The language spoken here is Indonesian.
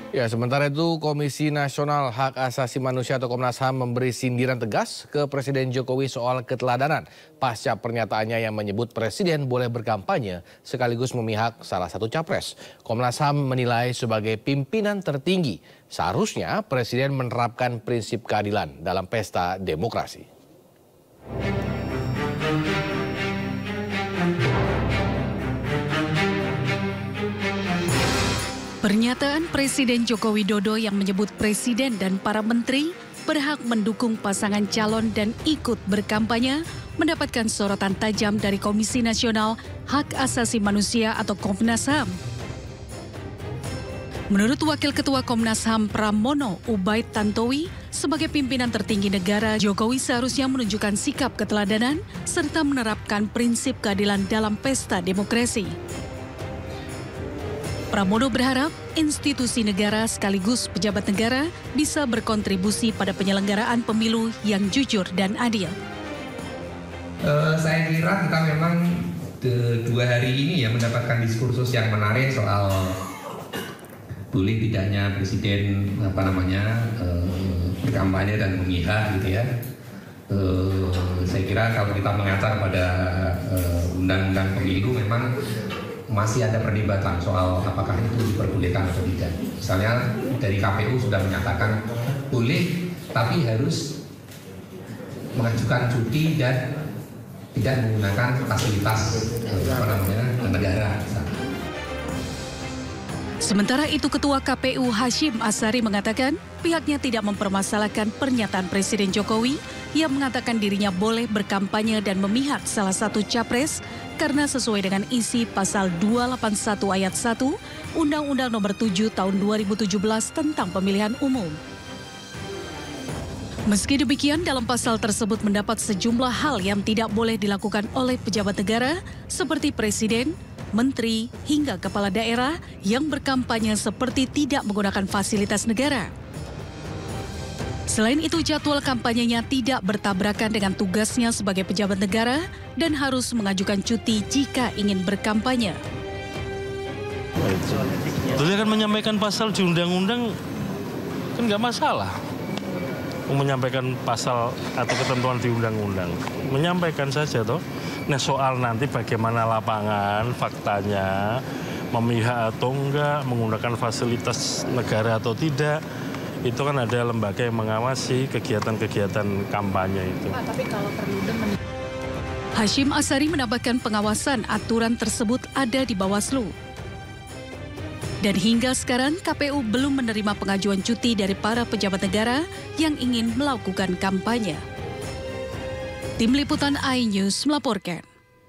Ya, sementara itu Komisi Nasional Hak Asasi Manusia atau Komnas HAM memberi sindiran tegas ke Presiden Jokowi soal keteladanan pasca pernyataannya yang menyebut Presiden boleh berkampanye sekaligus memihak salah satu capres. Komnas HAM menilai sebagai pimpinan tertinggi seharusnya Presiden menerapkan prinsip keadilan dalam pesta demokrasi. Pernyataan Presiden Joko Widodo yang menyebut Presiden dan para menteri berhak mendukung pasangan calon dan ikut berkampanye mendapatkan sorotan tajam dari Komisi Nasional Hak Asasi Manusia atau Komnas HAM. Menurut Wakil Ketua Komnas HAM Pramono Ubaid Tantowi, sebagai pimpinan tertinggi negara, Jokowi seharusnya menunjukkan sikap keteladanan serta menerapkan prinsip keadilan dalam pesta demokrasi. Pramono berharap institusi negara sekaligus pejabat negara bisa berkontribusi pada penyelenggaraan pemilu yang jujur dan adil. Saya kira kita memang 2 hari ini ya mendapatkan diskursus yang menarik soal boleh tidaknya presiden berkampanye dan memihak gitu ya. Saya kira kalau kita mengacu pada undang-undang pemilu memang masih ada perdebatan soal apakah itu diperbolehkan atau tidak. Misalnya dari KPU sudah menyatakan boleh, tapi harus mengajukan cuti dan tidak menggunakan fasilitas negara. Sementara itu Ketua KPU Hashim Asyari mengatakan pihaknya tidak mempermasalahkan pernyataan Presiden Jokowi yang mengatakan dirinya boleh berkampanye dan memihak salah satu capres karena sesuai dengan isi pasal 281 ayat 1 Undang-Undang Nomor 7 Tahun 2017 tentang Pemilihan Umum. Meski demikian, dalam pasal tersebut mendapat sejumlah hal yang tidak boleh dilakukan oleh pejabat negara seperti presiden, menteri, hingga kepala daerah yang berkampanye seperti tidak menggunakan fasilitas negara. Selain itu, jadwal kampanyenya tidak bertabrakan dengan tugasnya sebagai pejabat negara dan harus mengajukan cuti jika ingin berkampanye. Beliau kan menyampaikan pasal di undang-undang kan nggak masalah. Menyampaikan pasal atau ketentuan di undang-undang, menyampaikan saja toh. Nah soal nanti bagaimana lapangan, faktanya, memihak atau enggak, menggunakan fasilitas negara atau tidak, itu kan ada lembaga yang mengawasi kegiatan-kegiatan kampanye itu. Tapi kalau Hashim Asyari menambahkan pengawasan aturan tersebut ada di Bawaslu. Dan hingga sekarang KPU belum menerima pengajuan cuti dari para pejabat negara yang ingin melakukan kampanye. Tim Liputan iNews melaporkan.